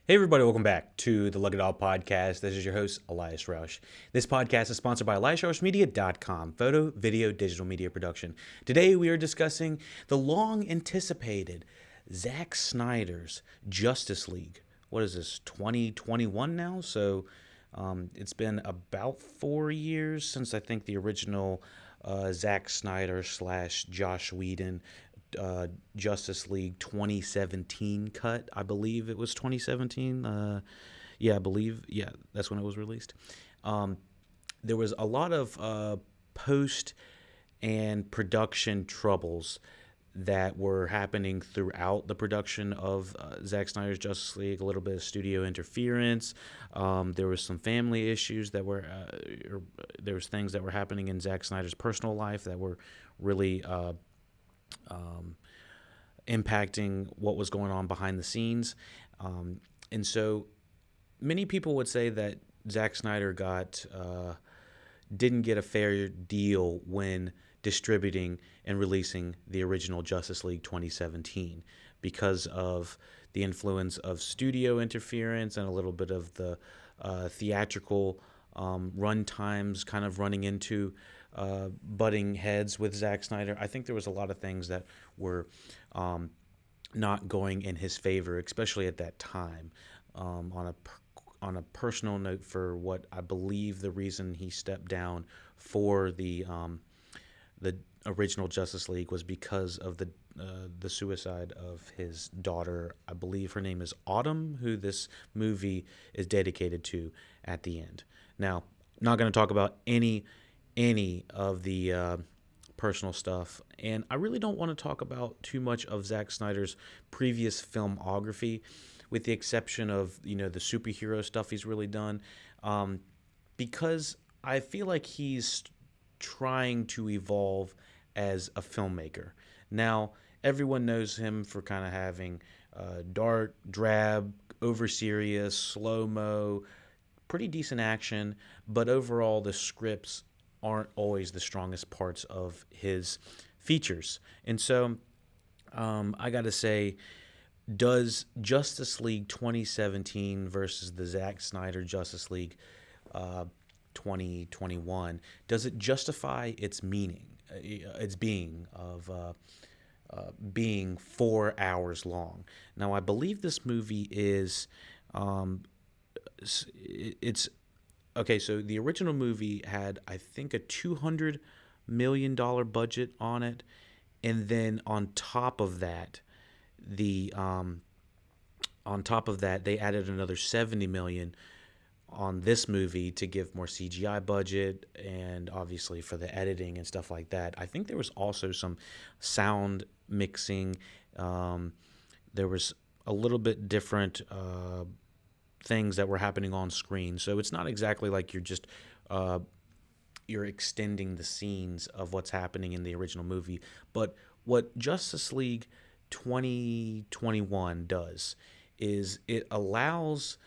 Hey everybody, welcome back to the LuckyDog podcast. This is your host, Elias Roush. This podcast is sponsored by EliasRoushMedia.com, photo, video, digital media production. Today we are discussing the long-anticipated Zack Snyder's Justice League. What is this, 2021 now? So it's been about 4 years since I think the original Zack Snyder slash Josh Whedon Justice League 2017 cut. I believe it was 2017. Yeah, I believe. Yeah, that's when it was released. There was a lot of post and production troubles that were happening throughout the production of Zack Snyder's Justice League. A little bit of studio interference. There was some family issues that were, there was things that were happening in Zack Snyder's personal life that were really impacting what was going on behind the scenes. And so many people would say that Zack Snyder didn't get a fair deal when distributing and releasing the original Justice League 2017 because of the influence of studio interference and a little bit of the theatrical run times kind of running into butting heads with Zack Snyder. I think there was a lot of things that were not going in his favor, especially at that time. On a personal note, for what I believe the reason he stepped down for the original Justice League was because of the suicide of his daughter. I believe her name is Autumn, who this movie is dedicated to at the end. Now, not going to talk about any of the personal stuff, and I really don't want to talk about too much of Zack Snyder's previous filmography, with the exception of the superhero stuff he's really done, because I feel like he's trying to evolve as a filmmaker. Now, everyone knows him for kind of having dark, drab, over serious, slow mo, pretty decent action, but overall the scripts aren't always the strongest parts of his features. And so I got to say, does Justice League 2017 versus the Zack Snyder Justice League 2021, does it justify its meaning, its being of being 4 hours long? Now, I believe this movie is it's okay. So the original movie had, I think, a $200 million budget on it, and then on top of that, they added another 70 million on this movie to give more CGI budget and obviously for the editing and stuff like that. I think there was also some sound mixing. There was a little bit different things that were happening on screen. So it's not exactly like you're extending the scenes of what's happening in the original movie. But what Justice League 2021 does is it allows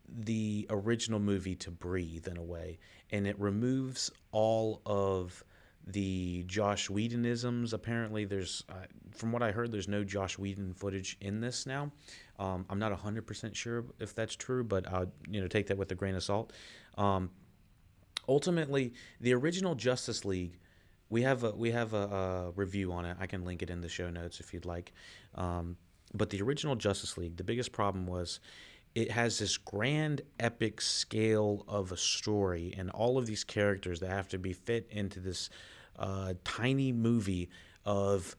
the original movie to breathe in a way, and it removes all of the Josh Whedonisms. Apparently, from what I heard, there's no Josh Whedon footage in this now. I'm not 100% sure if that's true, but I'll take that with a grain of salt. Ultimately, the original Justice League, we have a review on it. I can link it in the show notes if you'd like. But the original Justice League, the biggest problem was it has this grand epic scale of a story and all of these characters that have to be fit into this tiny movie of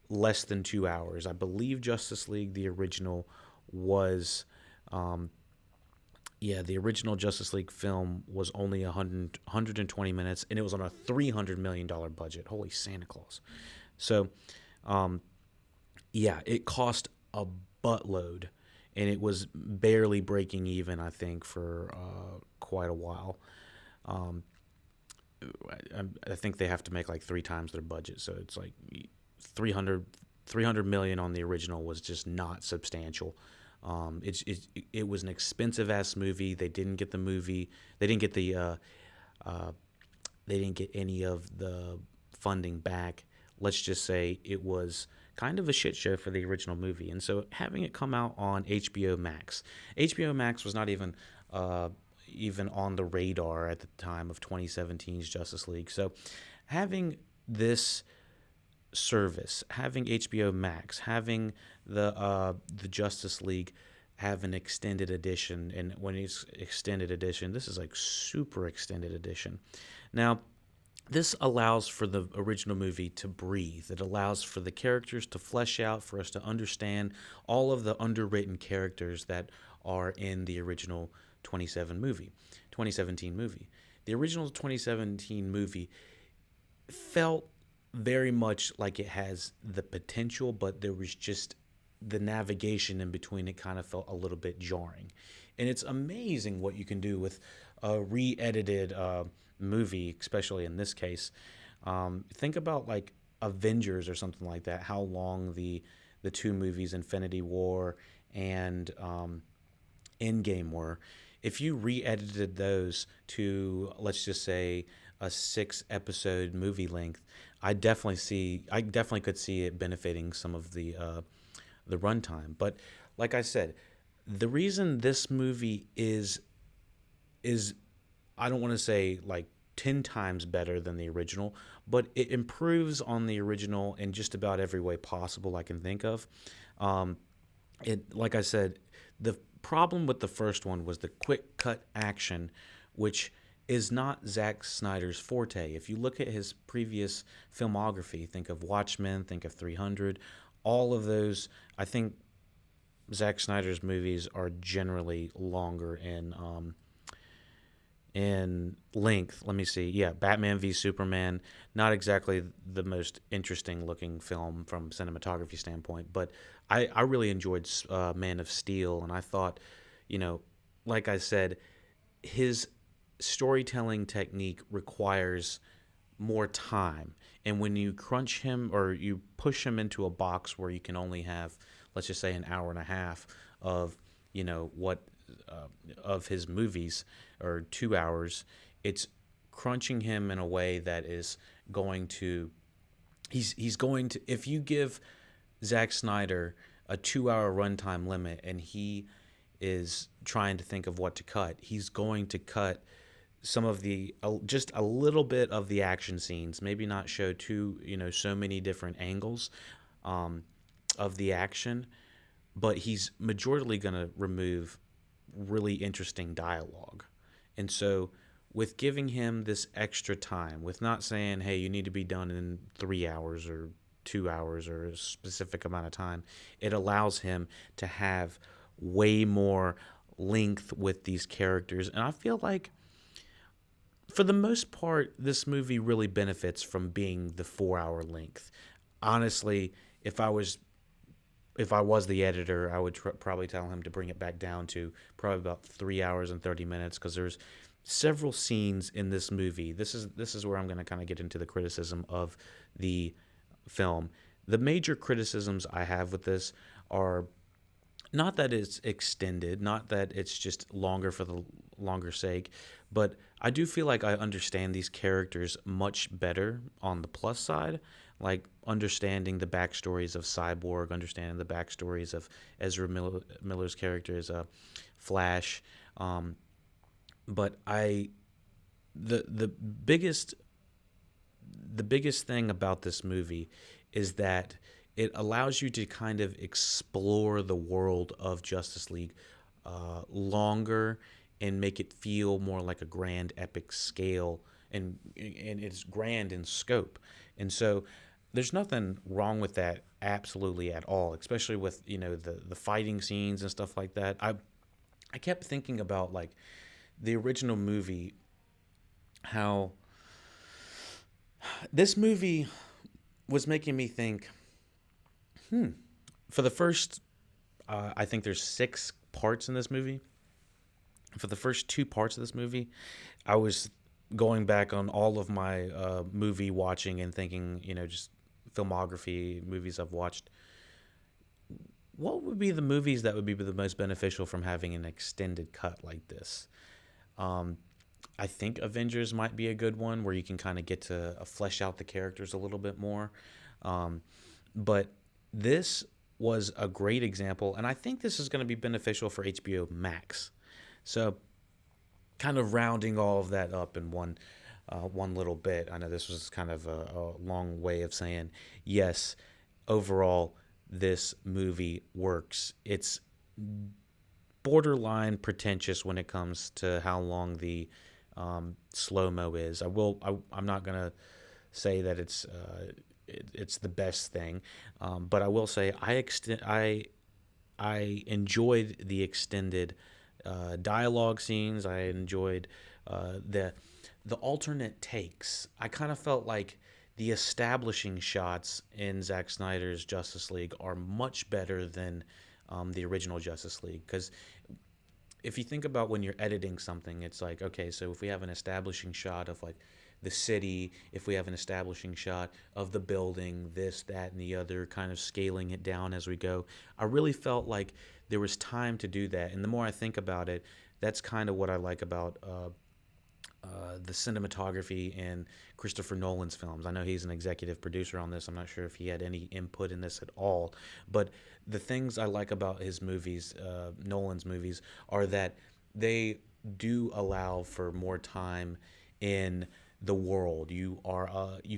less than 2 hours. I believe Justice League, the original, was the original Justice League film was only 120 minutes, and it was on a $300 million budget. Holy Santa Claus. So, it cost a buttload, and it was barely breaking even, I think, for quite a while. I think they have to make like 3 times their budget, so it's like 300 million on the original was just not substantial. It was an expensive ass movie. They didn't get the movie. They didn't get any of the funding back. Let's just say it was kind of a shit show for the original movie. And so having it come out on HBO Max, HBO Max was not even on the radar at the time of 2017's Justice League. So having this service, having HBO Max, having the Justice League have an extended edition, and when it's extended edition, this is like super extended edition. Now, this allows for the original movie to breathe. It allows for the characters to flesh out, for us to understand all of the underwritten characters that are in the original 2017 movie. The original 2017 movie felt very much like it has the potential, but there was just the navigation in between. It kind of felt a little bit jarring. And it's amazing what you can do with a re-edited movie, especially in this case. Think about like Avengers or something like that, how long the two movies, Infinity War and Endgame, were. If you re-edited those to, let's just say, a 6-episode movie length, I definitely could see it benefiting some of the runtime. But like I said, the reason this movie is I don't want to say like 10 times better than the original, but it improves on the original in just about every way possible I can think of. Like I said, the problem with the first one was the quick cut action, which is not Zack Snyder's forte. If you look at his previous filmography, think of Watchmen, think of 300, all of those, I think Zack Snyder's movies are generally longer in length. Let me see. Yeah, Batman v Superman, not exactly the most interesting looking film from cinematography standpoint, but I really enjoyed Man of Steel, and I thought, like I said, his storytelling technique requires more time. And when you crunch him or you push him into a box where you can only have, let's just say, an hour and a half of, what of his movies, or 2 hours, it's crunching him in a way that is going to, he's going to, if you give Zack Snyder a 2-hour runtime limit and he is trying to think of what to cut, he's going to cut some of the just a little bit of the action scenes, maybe not show so many different angles of the action, but he's majorly going to remove really interesting dialogue. And so with giving him this extra time, with not saying, hey, you need to be done in 3 hours or 2 hours or a specific amount of time, it allows him to have way more length with these characters. And I feel like, for the most part, this movie really benefits from being the 4-hour length. Honestly, if I was the editor, I would probably tell him to bring it back down to probably about 3 hours and 30 minutes, because there's several scenes in this movie. This is where I'm going to kind of get into the criticism of the film. The major criticisms I have with this are not that it's extended, not that it's just longer for the longer sake, but I do feel like I understand these characters much better on the plus side, like understanding the backstories of Cyborg, understanding the backstories of Ezra Miller's character as Flash. But the biggest thing about this movie is that it allows you to kind of explore the world of Justice League longer and make it feel more like a grand epic scale, and it's grand in scope. And so there's nothing wrong with that absolutely at all, especially with the fighting scenes and stuff like that. I kept thinking about like the original movie, how this movie was making me think, for the first, I think there's 6 parts in this movie. For the first 2 parts of this movie, I was going back on all of my movie watching and thinking, just filmography, movies I've watched. What would be the movies that would be the most beneficial from having an extended cut like this? I think Avengers might be a good one, where you can kind of get to flesh out the characters a little bit more. But this was a great example, and I think this is going to be beneficial for HBO Max. So, kind of rounding all of that up in one little bit. I know this was kind of a long way of saying yes. Overall, this movie works. It's borderline pretentious when it comes to how long the slow mo is. I'm not gonna say that it's the best thing, but I will say I enjoyed the extended dialogue scenes. I enjoyed the alternate takes. I kind of felt like the establishing shots in Zack Snyder's Justice League are much better than the original Justice League. Because if you think about when you're editing something, it's like, okay, so if we have an establishing shot of like the city, if we have an establishing shot of the building, this, that, and the other, kind of scaling it down as we go. I really felt like there was time to do that. And the more I think about it, that's kind of what I like about the cinematography in Christopher Nolan's films. I know he's an executive producer on this. I'm not sure if he had any input in this at all. But the things I like about his movies, Nolan's movies, are that they do allow for more time in the world. You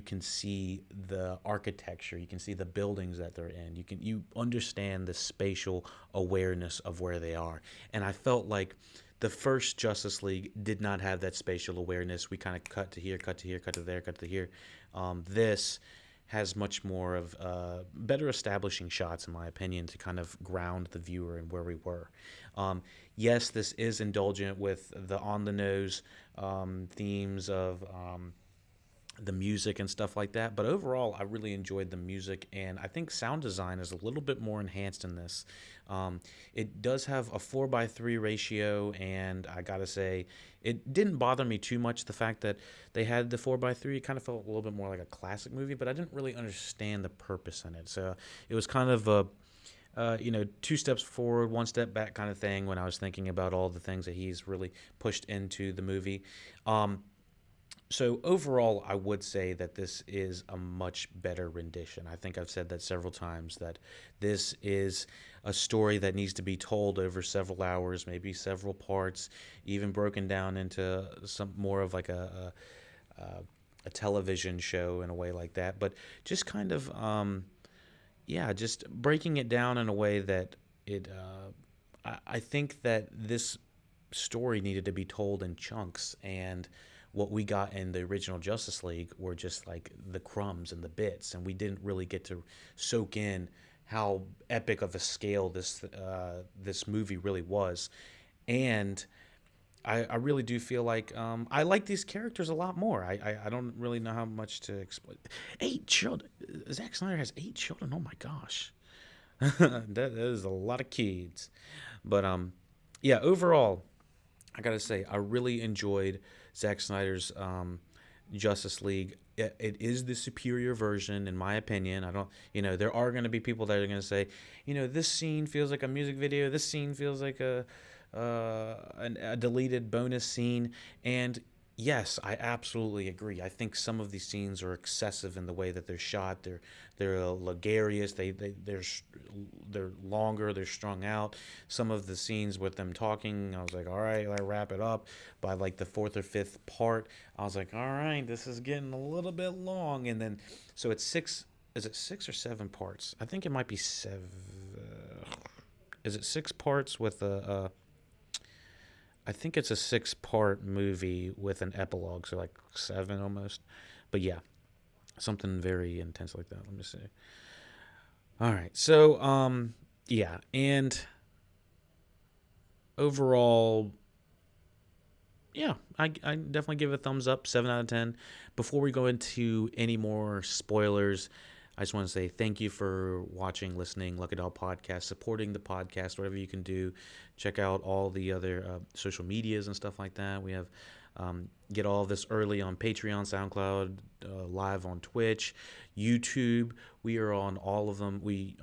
can see the architecture, you can see the buildings that they're in. You understand the spatial awareness of where they are. And I felt like the first Justice League did not have that spatial awareness. We kind of cut to here, cut to here, cut to there, cut to here. This has much more of better establishing shots, in my opinion, to kind of ground the viewer in where we were. Yes, this is indulgent with the on-the-nose themes of the music and stuff like that. But overall, I really enjoyed the music, and I think sound design is a little bit more enhanced in this. It does have a 4:3 ratio, and I gotta say, it didn't bother me too much, the fact that they had the 4:3. It kind of felt a little bit more like a classic movie, but I didn't really understand the purpose in it. So it was kind of a two steps forward, one step back kind of thing when I was thinking about all the things that he's really pushed into the movie. So overall, I would say that this is a much better rendition. I think I've said that several times, that this is a story that needs to be told over several hours, maybe several parts, even broken down into some more of like a television show in a way like that. But just kind of just breaking it down in a way that I think that this story needed to be told in chunks, and what we got in the original Justice League were just like the crumbs and the bits, and we didn't really get to soak in how epic of a scale this movie really was. And I really do feel like I like these characters a lot more. I don't really know how much to explain. 8 children. Zack Snyder has 8 children. Oh my gosh, that is a lot of kids. But overall, I gotta say, I really enjoyed Zack Snyder's Justice League. It is the superior version, in my opinion. I don't, there are going to be people that are going to say, this scene feels like a music video. This scene feels like a deleted bonus scene. And yes, I absolutely agree. I think some of these scenes are excessive in the way that they're shot. They're luxurious. They're longer. They're strung out. Some of the scenes with them talking, I was like, all right, I wrap it up. By like the 4th or 5th part, I was like, all right, this is getting a little bit long. And then, so it's 6. Is it 6 or 7 parts? I think it might be 7. Is it 6 parts with I think it's a 6-part movie with an epilogue, so like 7 almost. But yeah, something very intense like that. Let me see. All right, so and overall, I definitely give it a thumbs up, 7 out of 10. Before we go into any more spoilers, I just want to say thank you for watching, listening, LuckyDog Podcast, supporting the podcast, whatever you can do. Check out all the other social medias and stuff like that. We have get all of this early on Patreon, SoundCloud, live on Twitch, YouTube. We are on all of them. We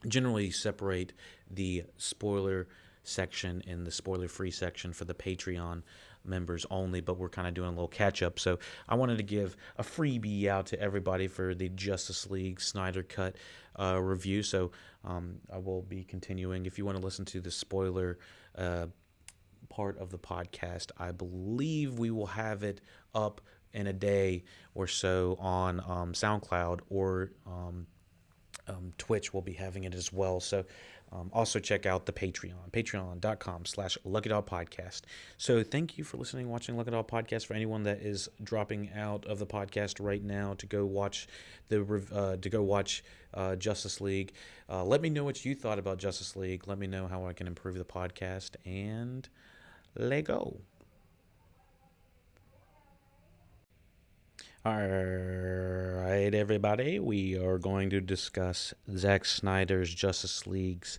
generally separate the spoiler section and the spoiler-free section for the Patreon members only, but we're kind of doing a little catch up. So I wanted to give a freebie out to everybody for the Justice League Snyder Cut review. So I will be continuing. If you want to listen to the spoiler part of the podcast, I believe we will have it up in a day or so on SoundCloud, or Twitch will be having it as well. So also check out the patreon.com/LuckyDog Podcast. So thank you for listening, watching Lucky Dog Podcast. For anyone that is dropping out of the podcast right now to go watch Justice League, let me know what you thought about Justice League. Let me know how I can improve the podcast, and let go. All right, everybody, we are going to discuss Zack Snyder's Justice League's,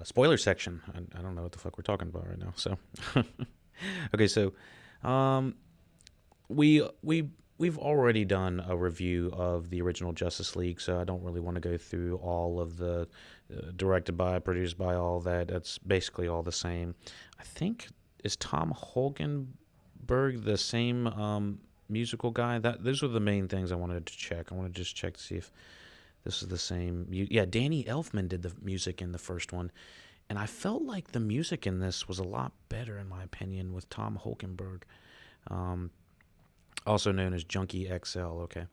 spoiler section. I don't know what the fuck we're talking about right now. So, okay, so we've already done a review of the original Justice League, so I don't really want to go through all of the directed by, produced by, all that. That's basically all the same. I think, is Tom Holkenberg the same musical guy? Those are the main things I wanted to check. I want to just check to see if this is the same. Yeah, Danny Elfman did the music in the first one, and I felt like the music in this was a lot better, in my opinion, with Tom Holkenberg, also known as Junkie XL. Okay,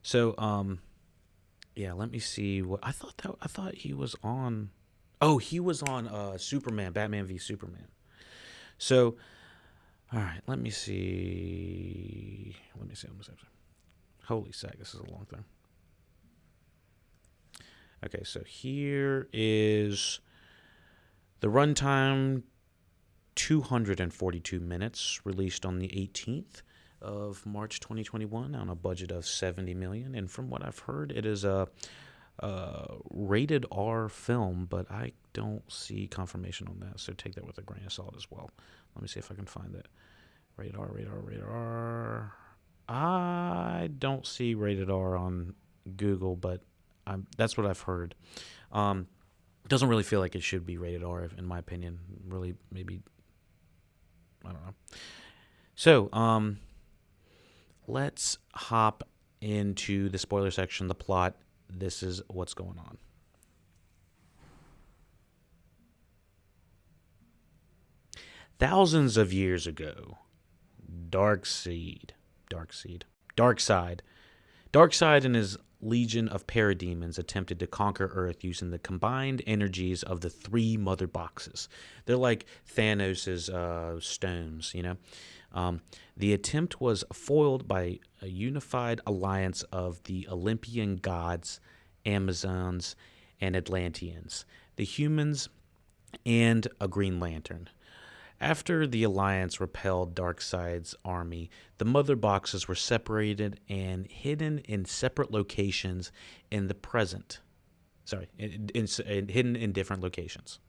so yeah, let me see what I thought he was on. Oh, he was on Superman, Batman v Superman. So, all right, let me see. Holy sack, this is a long thing. Okay, so here is the runtime, 242 minutes, released on the 18th of March 2021 on a budget of $70 million. And from what I've heard, it is a rated R film, but I don't see confirmation on that, so take that with a grain of salt as well. Let me see if I can find it. Rated R. I don't see rated R on Google, but that's what I've heard. Doesn't really feel like it should be rated R, in my opinion. Really, maybe, I don't know. So, let's hop into the spoiler section, the plot. This is what's going on. Thousands of years ago, Darkseid and his legion of parademons attempted to conquer Earth using the combined energies of the three mother boxes. They're like Thanos' stones, you know. The attempt was foiled by a unified alliance of the Olympian gods, Amazons, and Atlanteans, the humans, and a Green Lantern. After the Alliance repelled Darkseid's army, the mother boxes were separated and hidden in separate locations in the present. Hidden in different locations.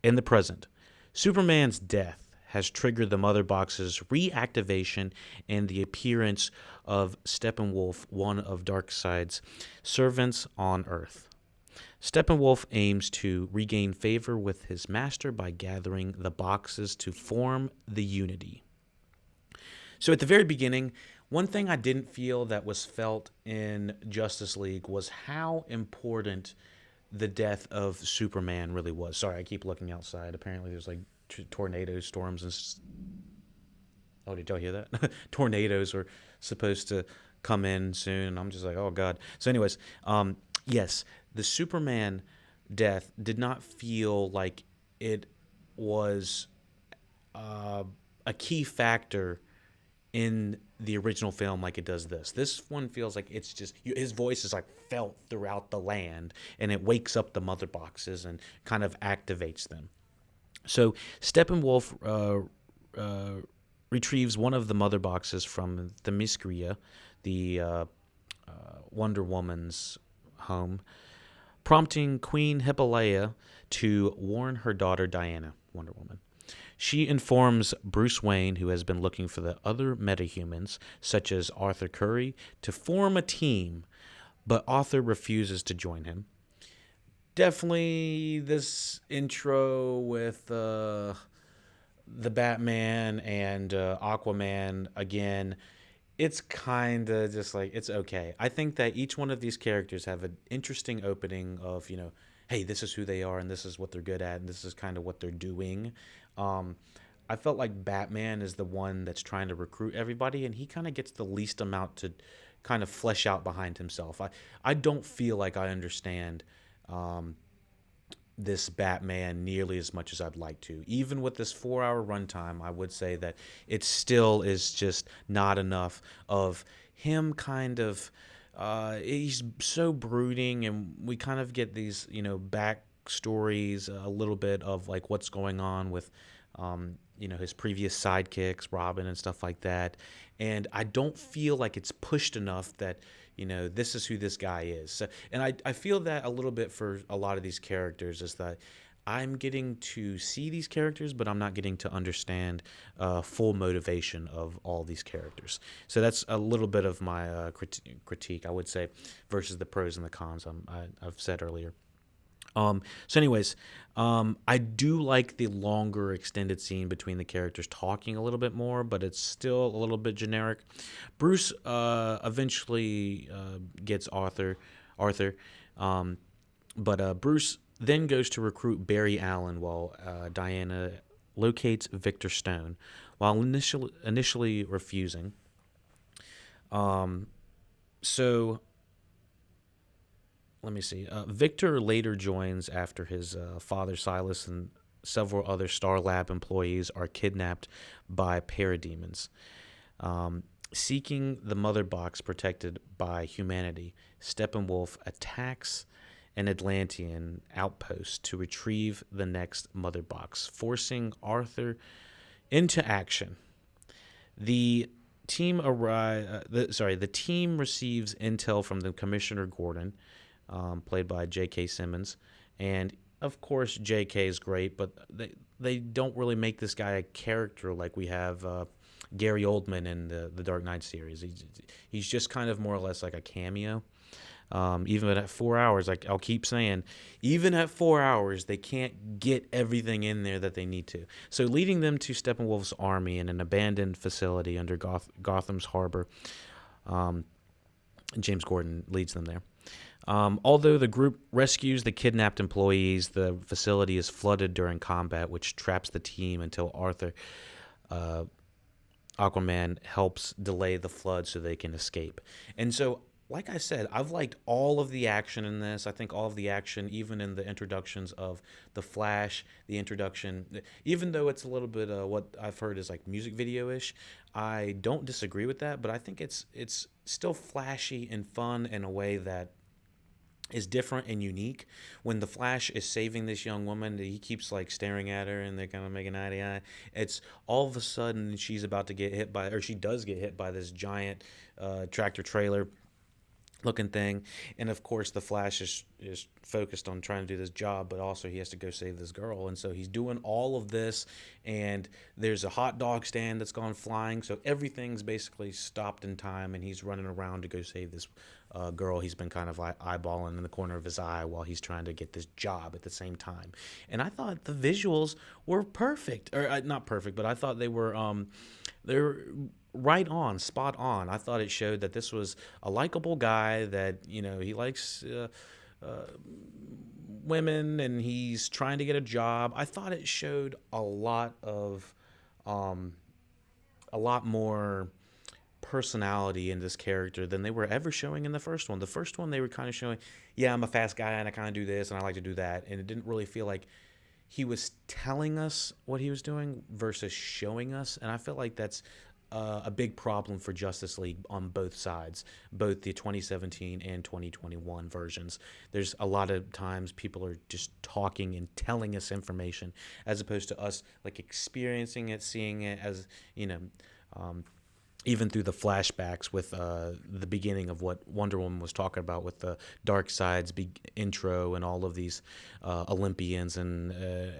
In the present, Superman's death has triggered the mother box's reactivation and the appearance of Steppenwolf, one of Darkseid's servants on Earth. Steppenwolf aims to regain favor with his master by gathering the boxes to form the Unity. So at the very beginning, one thing I didn't feel that was felt in Justice League was how important the death of Superman really was. Sorry, I keep looking outside. Apparently there's like tornado storms and... Oh, did y'all hear that? Tornadoes are supposed to come in soon, and I'm just like, oh, God. So anyways, yes, the Superman death did not feel like it was a key factor in the original film like it does this. This one feels like it's just, his voice is like felt throughout the land, and it wakes up the mother boxes and kind of activates them. So Steppenwolf retrieves one of the mother boxes from the Themyscira, the Wonder Woman's home, prompting Queen Hippolyta to warn her daughter Diana, Wonder Woman. She informs Bruce Wayne, who has been looking for the other metahumans, such as Arthur Curry, to form a team, but Arthur refuses to join him. Definitely this intro with the Batman and Aquaman again, it's kind of just like it's okay. I think that each one of these characters have an interesting opening of, hey, this is who they are and this is what they're good at and this is kind of what they're doing. Um, I felt like Batman is the one that's trying to recruit everybody, and he kind of gets the least amount to kind of flesh out behind himself. I don't feel like I understand um, this Batman nearly as much as I'd like to. Even with this 4 hour runtime, I would say that it still is just not enough of him kind of. He's so brooding, and we kind of get these, backstories, a little bit of like what's going on with, his previous sidekicks, Robin and stuff like that. And I don't feel like it's pushed enough that, this is who this guy is. So, and I feel that a little bit for a lot of these characters is that I'm getting to see these characters, but I'm not getting to understand full motivation of all these characters. So that's a little bit of my critique, I would say, versus the pros and the cons I've said earlier. So anyways, I do like the longer extended scene between the characters talking a little bit more, but it's still a little bit generic. Bruce eventually gets Arthur, um, but Bruce then goes to recruit Barry Allen while Diana locates Victor Stone, while initially refusing. So let me see. Victor later joins after his father Silas and several other Star Lab employees are kidnapped by parademons. Seeking the mother box protected by humanity, Steppenwolf attacks an Atlantean outpost to retrieve the next mother box, forcing Arthur into action. The the team receives intel from the Commissioner Gordon, played by J.K. Simmons, and of course J.K. is great, but they don't really make this guy a character like we have Gary Oldman in the Dark Knight series. He's just kind of more or less like a cameo. Even at 4 hours, like I'll keep saying, even at 4 hours, they can't get everything in there that they need to. So leading them to Steppenwolf's army in an abandoned facility under Gotham's harbor, James Gordon leads them there. Although the group rescues the kidnapped employees, the facility is flooded during combat, which traps the team until Aquaman helps delay the flood so they can escape. And so, like I said, I've liked all of the action in this. I think all of the action, even in the introductions of the Flash, the introduction, even though it's a little bit what I've heard is like music video-ish, I don't disagree with that. But I think it's still flashy and fun in a way that is different and unique. When the Flash is saving this young woman, he keeps like staring at her and they're kind of making eye to eye. It's all of a sudden she's about to get hit by, or she does get hit by this giant tractor trailer looking thing, and of course the Flash is focused on trying to do this job, but also he has to go save this girl, and so he's doing all of this, and there's a hot dog stand that's gone flying, so everything's basically stopped in time, and he's running around to go save this girl he's been kind of eyeballing in the corner of his eye while he's trying to get this job at the same time. And I thought the visuals were perfect, or not perfect, but I thought they're right on, spot on. I thought it showed that this was a likable guy, that he likes women and he's trying to get a job. I thought it showed a lot more personality in this character than they were ever showing in the first one. The first one they were kind of showing, yeah, I'm a fast guy and I kind of do this and I like to do that, and it didn't really feel like he was telling us what he was doing versus showing us. And I feel like that's a big problem for Justice League on both sides, both the 2017 and 2021 versions. There's a lot of times people are just talking and telling us information as opposed to us like experiencing it, seeing it, as even through the flashbacks with the beginning of what Wonder Woman was talking about with the Darkseid's intro and all of these Olympians and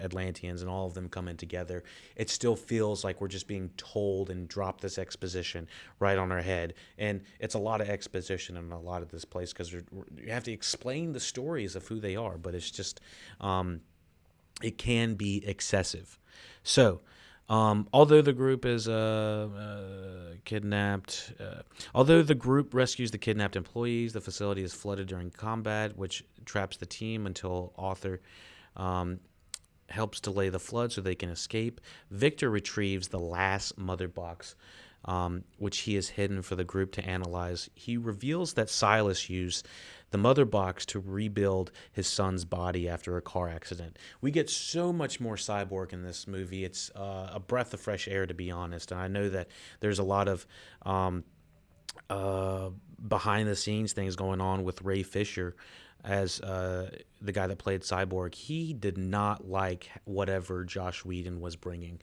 Atlanteans and all of them coming together. It still feels like we're just being told and dropped this exposition right on our head. And it's a lot of exposition in a lot of this place because you have to explain the stories of who they are, but it's just, it can be excessive. So, Although the group is kidnapped, although the group rescues the kidnapped employees, the facility is flooded during combat, which traps the team until Author um, helps delay the flood so they can escape. Victor retrieves the last mother box, which he has hidden for the group to analyze. He reveals that Silas used the mother box to rebuild his son's body after a car accident. We get so much more Cyborg in this movie. It's a breath of fresh air, to be honest. And I know that there's a lot of behind the scenes things going on with Ray Fisher as the guy that played Cyborg. He did not like whatever Josh Whedon was bringing.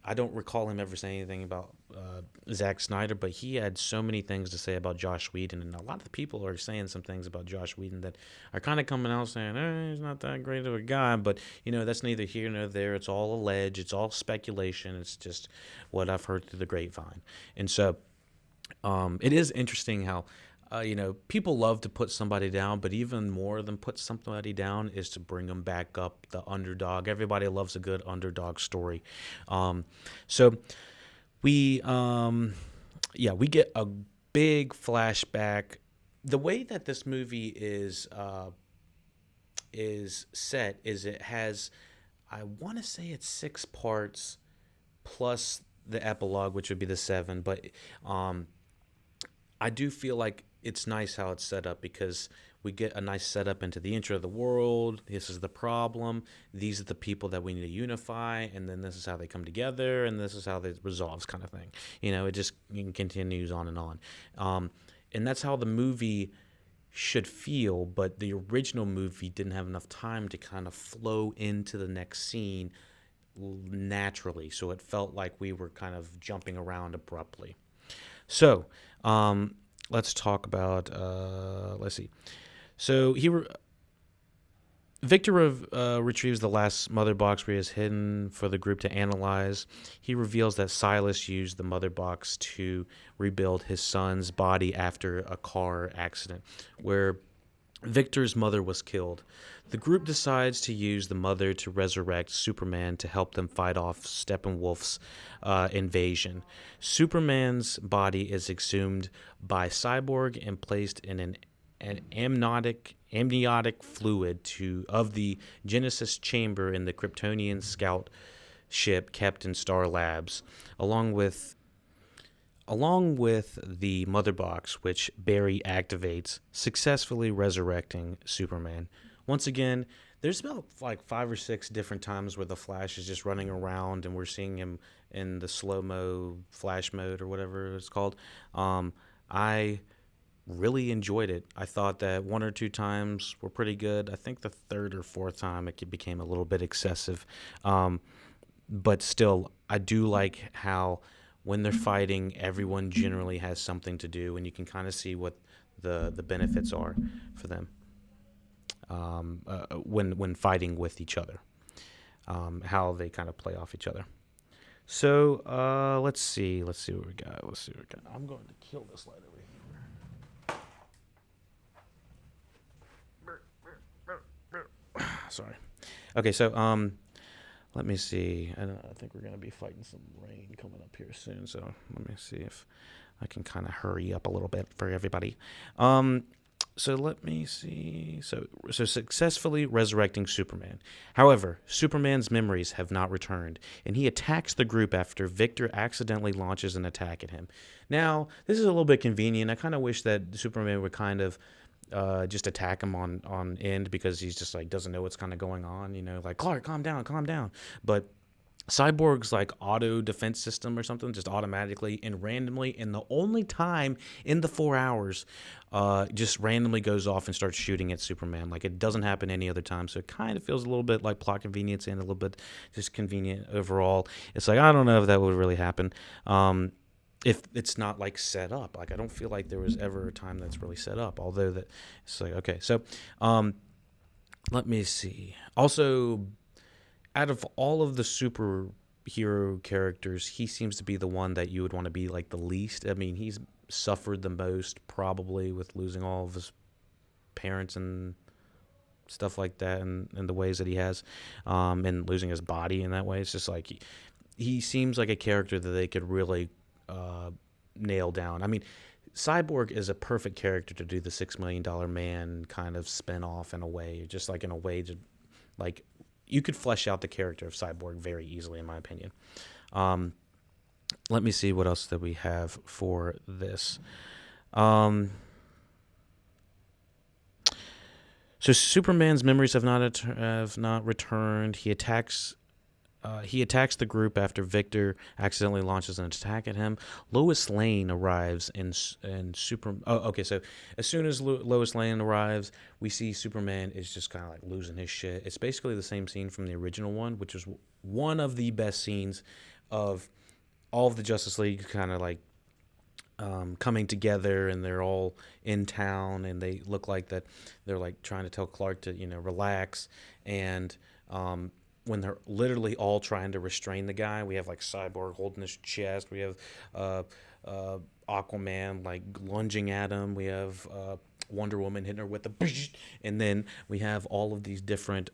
I don't recall him ever saying anything about Zack Snyder, but he had so many things to say about Josh Whedon, and a lot of the people are saying some things about Josh Whedon that are kind of coming out saying, he's not that great of a guy, but, that's neither here nor there. It's all alleged. It's all speculation. It's just what I've heard through the grapevine. And so it is interesting how people love to put somebody down, but even more than put somebody down is to bring them back up, the underdog. Everybody loves a good underdog story. So we get a big flashback. The way that this movie is set is it has, I want to say it's 6 parts plus the epilogue, which would be the 7, but I do feel like it's nice how it's set up because we get a nice setup into the intro of the world. This is the problem. These are the people that we need to unify, and then this is how they come together, and this is how it resolves, kind of thing. It just continues on and on. And that's how the movie should feel, but the original movie didn't have enough time to kind of flow into the next scene naturally, so it felt like we were kind of jumping around abruptly. So, let's talk about, let's see. So Victor retrieves the last mother box where he is hidden for the group to analyze. He reveals that Silas used the mother box to rebuild his son's body after a car accident where Victor's mother was killed. The group decides to use the mother to resurrect Superman to help them fight off Steppenwolf's invasion. Superman's body is exhumed by Cyborg and placed in an amniotic fluid of the Genesis chamber in the Kryptonian scout ship kept in Star Labs, along with the mother box, which Barry activates, successfully resurrecting Superman. Once again, there's about like 5 or 6 different times where the Flash is just running around and we're seeing him in the slow-mo Flash mode or whatever it's called. I really enjoyed it. I thought that 1 or 2 times were pretty good. I think the 3rd or 4th time it became a little bit excessive. But still, I do like how when they're fighting, everyone generally has something to do, and you can kind of see what the benefits are for them when fighting with each other, how they kind of play off each other. So let's see what we got. I'm going to kill this light over here. Sorry. Okay, so let me see. I think we're going to be fighting some rain coming up here soon, so let me see if I can kind of hurry up a little bit for everybody. So let me see. So successfully resurrecting Superman. However, Superman's memories have not returned, and he attacks the group after Victor accidentally launches an attack at him. Now, this is a little bit convenient. I kind of wish that Superman would kind of just attack him on end, because he's just like doesn't know what's kind of going on, like, Clark, calm down. But Cyborg's like auto defense system or something just automatically and randomly, and the only time in the 4 hours just randomly goes off and starts shooting at Superman. Like, it doesn't happen any other time, so it kind of feels a little bit like plot convenience and a little bit just convenient overall. It's like, I don't know if that would really happen if it's not like set up. Like, I don't feel like there was ever a time that's really set up, although that it's like, okay, so let me see. Also, out of all of the superhero characters, he seems to be the one that you would want to be like the least. I mean, he's suffered the most, probably, with losing all of his parents and stuff like that, and the ways that he has, and losing his body in that way. It's just like he seems like a character that they could really nail down. I mean, Cyborg is a perfect character to do the $6 Million Man kind of spin off in a way, just like in a way to, like, you could flesh out the character of Cyborg very easily, in my opinion. Let me see what else that we have for this. So Superman's memories have not returned. He attacks the group after Victor accidentally launches an attack at him. Lois Lane arrives and Super. Oh, okay. So as soon as Lois Lane arrives, we see Superman is just kind of like losing his shit. It's basically the same scene from the original one, which was one of the best scenes of all of the Justice League, kind of like coming together, and they're all in town, and they look like that they're like trying to tell Clark to relax, and when they're literally all trying to restrain the guy. We have like Cyborg holding his chest. We have Aquaman like lunging at him. We have Wonder Woman hitting her with the, and then we have all of these different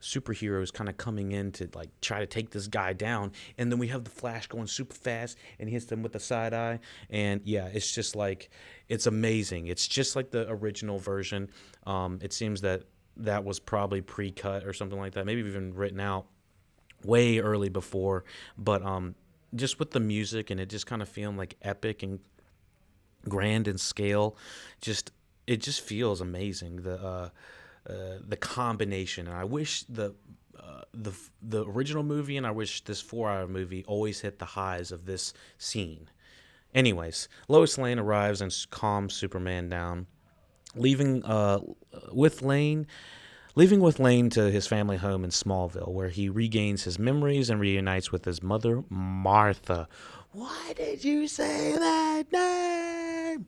superheroes kind of coming in to like try to take this guy down, and then we have the Flash going super fast and he hits them with the side eye, and yeah, it's just like, it's amazing. It's just like the original version. It seems that was probably pre-cut or something like that, maybe even written out way early before, but just with the music and it just kind of feeling like epic and grand in scale, it just feels amazing. The combination, and I wish the original movie, and I wish this 4-hour movie always hit the highs of this scene. Anyways, Lois Lane arrives and calms Superman down, leaving with Lane to his family home in Smallville, where he regains his memories and reunites with his mother, Martha. Why did you say that name?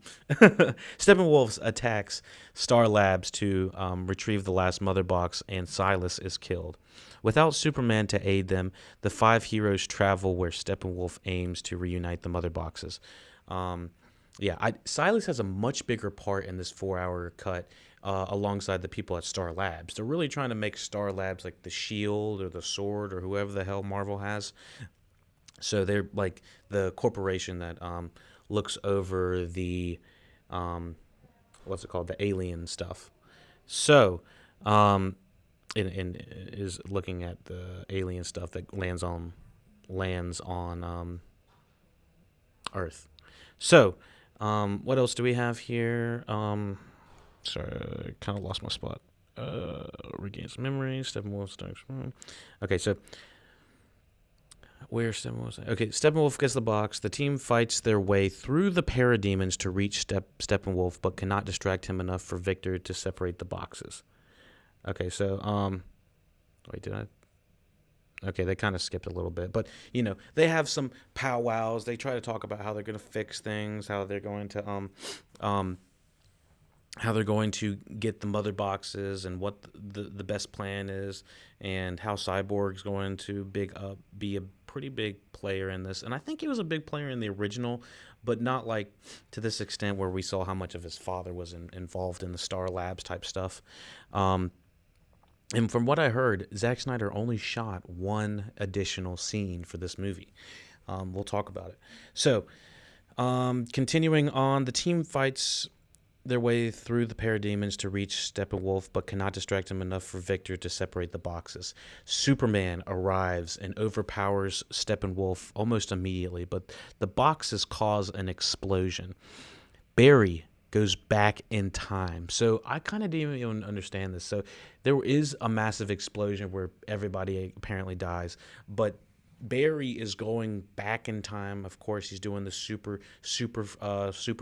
Steppenwolf attacks Star Labs to retrieve the last Mother Box, and Silas is killed. Without Superman to aid them, the 5 heroes travel where Steppenwolf aims to reunite the Mother Boxes. Silas has a much bigger part in this 4-hour cut, alongside the people at Star Labs. They're really trying to make Star Labs like the Shield or the Sword or whoever the hell Marvel has. So they're like the corporation that looks over the what's it called, the alien stuff. So and is looking at the alien stuff that lands on Earth. So what else do we have here? Sorry, I kind of lost my spot. Regains memories. Steppenwolf starts. Okay, so where's Steppenwolf? Okay, Steppenwolf gets the box. The team fights their way through the parademons to reach Steppenwolf, but cannot distract him enough for Victor to separate the boxes. Okay, so wait, did I? Okay, they kind of skipped a little bit, but they have some powwows. They try to talk about how they're going to fix things, how they're going to get the Mother Boxes, and what the best plan is, and how Cyborg's going to be a pretty big player in this. And I think he was a big player in the original, but not like to this extent where we saw how much of his father was involved in the Star Labs type stuff. And from what I heard, Zack Snyder only shot one additional scene for this movie. We'll talk about it. So, continuing on, the team fights their way through the parademons to reach Steppenwolf, but cannot distract him enough for Victor to separate the boxes. Superman arrives and overpowers Steppenwolf almost immediately, but the boxes cause an explosion. Barry goes back in time. So I kind of didn't even understand this. So there is a massive explosion where everybody apparently dies, but Barry is going back in time. Of course, he's doing the super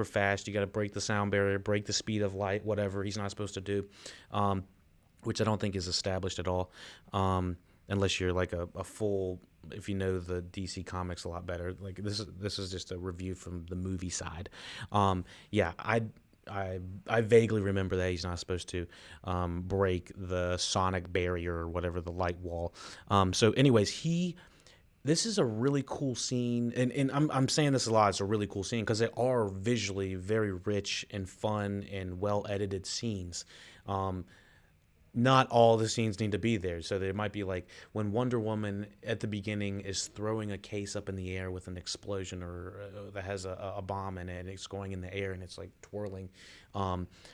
fast. You got to break the sound barrier, break the speed of light, whatever he's not supposed to do, which I don't think is established at all, unless you're like a full. If you know the DC comics a lot better, like this is just a review from the movie side. I vaguely remember that he's not supposed to break the sonic barrier or whatever, the light wall. So anyways, this is a really cool scene, and I'm saying this a lot. It's a really cool scene because they are visually very rich and fun and well edited scenes. not all the scenes need to be there. So there might be like when Wonder Woman at the beginning is throwing a case up in the air with an explosion or that has a bomb in it, and it's going in the air and it's like twirling.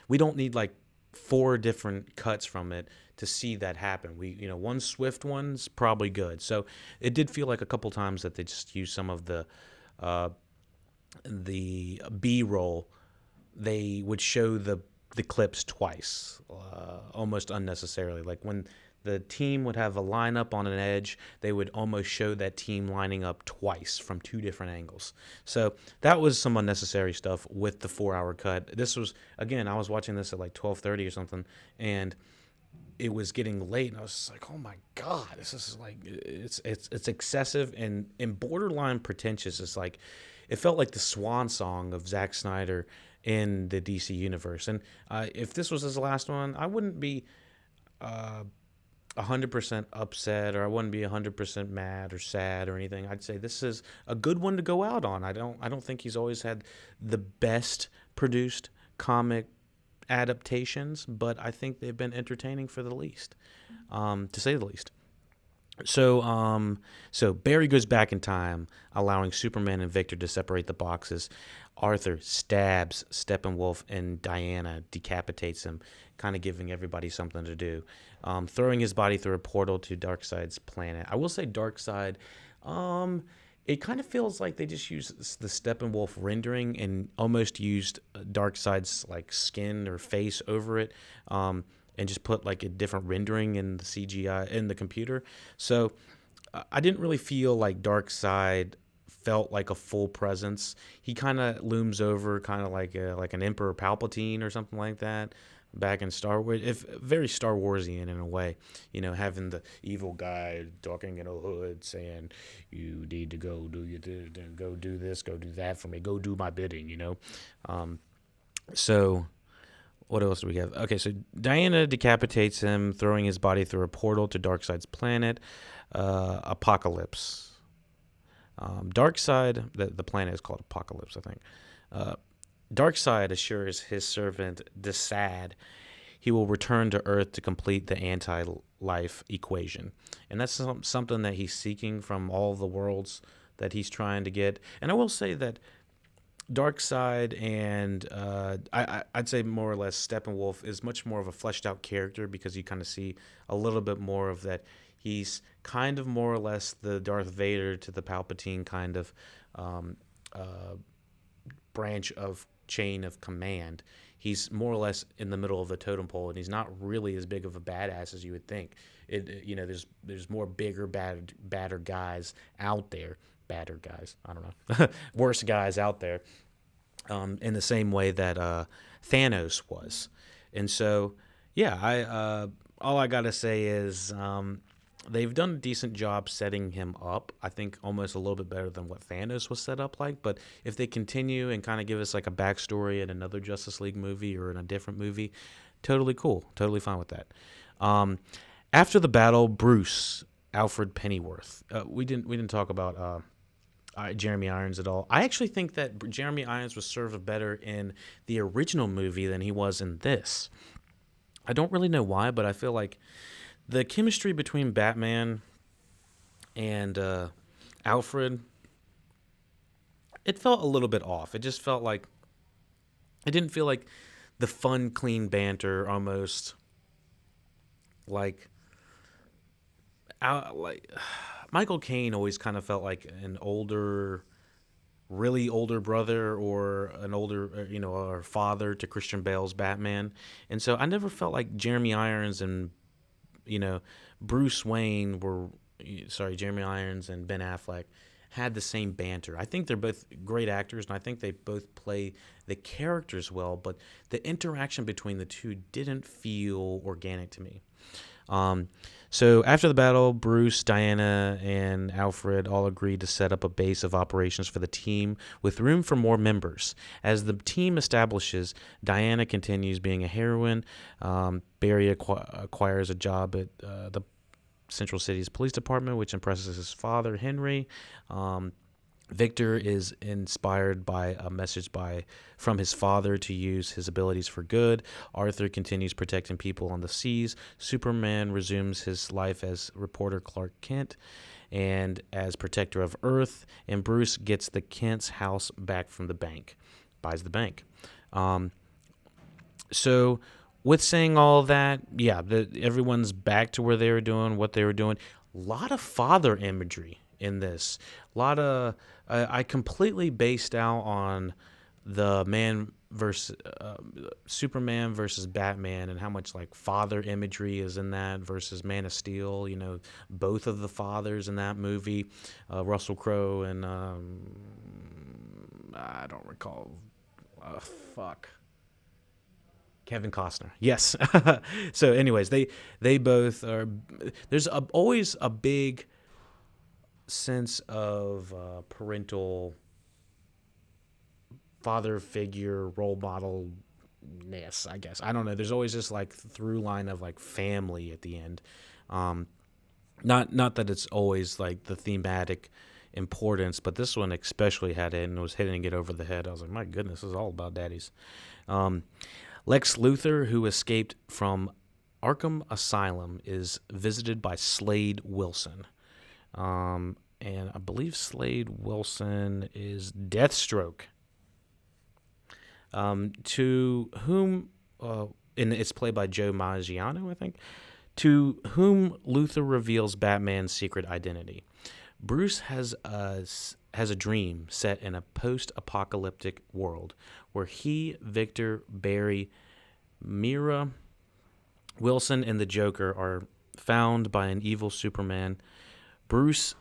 We don't need like four different cuts from it to see that happen. One swift one's probably good. So it did feel like a couple times that they just used some of uh, the B-roll. They would show the clips twice, almost unnecessarily. Like when the team would have a lineup on an edge, they would almost show that team lining up twice from two different angles. So that was some unnecessary stuff with the 4-hour cut. This was, again, I was watching this at like 12:30 or something, and it was getting late, and I was just like, "Oh my god, this is like it's excessive and borderline pretentious." It's like it felt like the swan song of Zack Snyder in the DC universe. And if this was his last one, I wouldn't be 100% upset, or I wouldn't be 100% mad or sad or anything. I'd say this is a good one to go out on. I don't think he's always had the best produced comic adaptations, but I think they've been entertaining for the least, to say the least. So Barry goes back in time, allowing Superman and Victor to separate the boxes. Arthur stabs Steppenwolf, and Diana decapitates him, kind of giving everybody something to do. Throwing his body through a portal to Darkseid's planet. I will say Darkseid, it kind of feels like they just used the Steppenwolf rendering and almost used Darkseid's like skin or face over it, and just put like a different rendering in the CGI in the computer. So I didn't really feel like Darkseid felt like a full presence. He kind of looms over, kind of like an Emperor Palpatine or something like that. Back in Star Wars, if very Star Warsian in a way, having the evil guy talking in a hood saying, "You need to go do go do this, go do that for me, go do my bidding," So what else do we have? Okay, so Diana decapitates him, throwing his body through a portal to Darkseid's planet, Apocalypse. Darkseid, the planet is called Apocalypse, I think. Darkseid assures his servant Desaad he will return to Earth to complete the anti-life equation. And that's something that he's seeking from all the worlds that he's trying to get. And I will say that Darkseid and I'd say more or less Steppenwolf is much more of a fleshed out character, because you kind of see a little bit more of that. He's kind of more or less the Darth Vader to the Palpatine kind of branch of chain of command. He's more or less in the middle of the totem pole, and he's not really as big of a badass as you would think. There's more bigger, badder guys out there. Badder guys, I don't know. Worse guys out there, in the same way that Thanos was. And so, yeah, all I got to say is they've done a decent job setting him up. I think almost a little bit better than what Thanos was set up like. But if they continue and kind of give us like a backstory in another Justice League movie or in a different movie, totally cool. Totally fine with that. After the battle, Bruce, Alfred Pennyworth. We didn't talk about Jeremy Irons at all. I actually think that Jeremy Irons was served better in the original movie than he was in this. I don't really know why, but I feel like the chemistry between Batman and Alfred, it felt a little bit off. It just felt like, it didn't feel like the fun, clean banter, almost like Michael Caine always kind of felt like an older, really older brother, or an older, or father to Christian Bale's Batman. And so I never felt like Jeremy Irons and Bruce Wayne Jeremy Irons and Ben Affleck had the same banter. I think they're both great actors, and I think they both play the characters well, but the interaction between the two didn't feel organic to me. So after the battle, Bruce, Diana, and Alfred all agreed to set up a base of operations for the team with room for more members. As the team establishes, Diana continues being a heroine. Barry acquires a job at the Central City's police department, which impresses his father, Henry. Victor is inspired by a message from his father to use his abilities for good. Arthur continues protecting people on the seas. Superman resumes his life as reporter Clark Kent and as protector of Earth. And Bruce gets the Kent's house back from the bank, buys the bank. So with saying all that, yeah, everyone's back to where they were doing what they were doing. A lot of father imagery in this. A lot of I completely based out on the Superman versus Batman, and how much like father imagery is in that versus Man of Steel. Both of the fathers in that movie, Russell Crowe and I don't recall. Fuck. Kevin Costner. Yes. So, anyways, they both are. There's always a big sense of parental father figure, role model-ness, I guess. I don't know. There's always this like through line of like family at the end. Not that it's always like the thematic importance, but this one especially had it and was hitting it over the head. I was like, my goodness, this is all about daddies. Lex Luthor, who escaped from Arkham Asylum, is visited by Slade Wilson. And I believe Slade Wilson is Deathstroke. To whom, and it's played by Joe Maggiano, I think, to whom Luthor reveals Batman's secret identity. Bruce has a dream set in a post-apocalyptic world where he, Victor, Barry, Mira, Wilson, and the Joker are found by an evil Superman. Bruce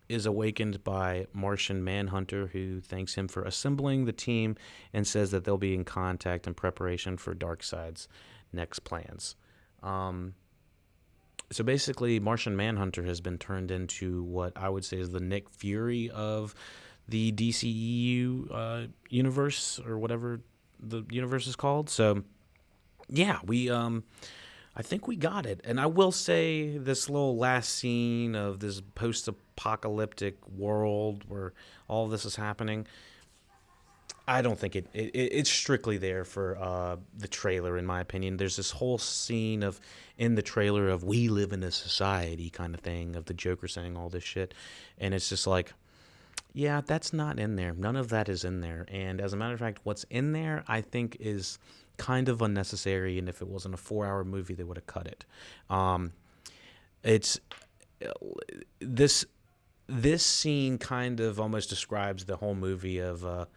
is awakened by Martian Manhunter, who thanks him for assembling the team and says that they'll be in contact in preparation for Darkseid's next plans. So basically, Martian Manhunter has been turned into what I would say is the Nick Fury of the DCEU universe, or whatever the universe is called. So, yeah, I think we got it. And I will say this little last scene of this post-apocalyptic world where all this is happening, I don't think it's strictly there for the trailer, in my opinion. There's this whole scene in the trailer of we live in a society kind of thing, of the Joker saying all this shit. And it's just like, yeah, that's not in there. None of that is in there. And as a matter of fact, what's in there, I think, is kind of unnecessary. And if it wasn't a 4-hour movie, they would have cut it. It's this scene kind of almost describes the whole movie of,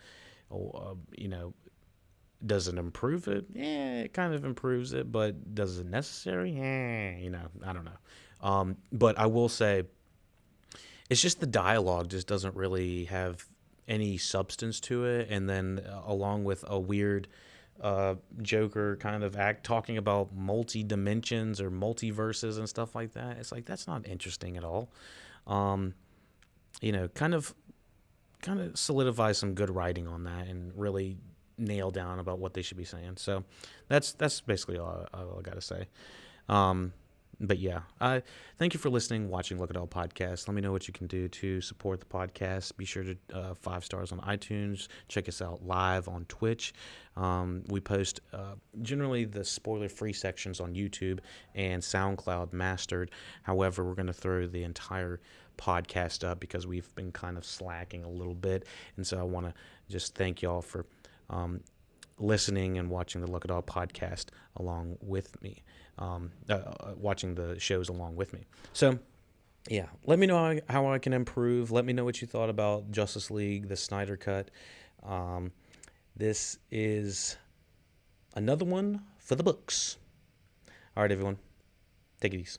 does it improve it? Yeah, it kind of improves it, but does it necessary? I don't know. But I will say, it's just the dialogue just doesn't really have any substance to it. And then along with a weird Joker kind of talking about multi-dimensions or multiverses and stuff like that. It's like, that's not interesting at all. Kind of solidify some good writing on that and really nail down about what they should be saying. So that's basically all I got to say. But yeah, thank you for listening, watching Look It All Podcast. Let me know what you can do to support the podcast. Be sure to 5 stars on iTunes. Check us out live on Twitch. We post generally the spoiler-free sections on YouTube and SoundCloud mastered. However, we're going to throw the entire podcast up because we've been kind of slacking a little bit. And so I want to just thank y'all for listening and watching the Look It All podcast along with me. Watching the shows along with me. So, yeah, let me know how I can improve. Let me know what you thought about Justice League, the Snyder Cut. This is another one for the books. All right, everyone, take it easy.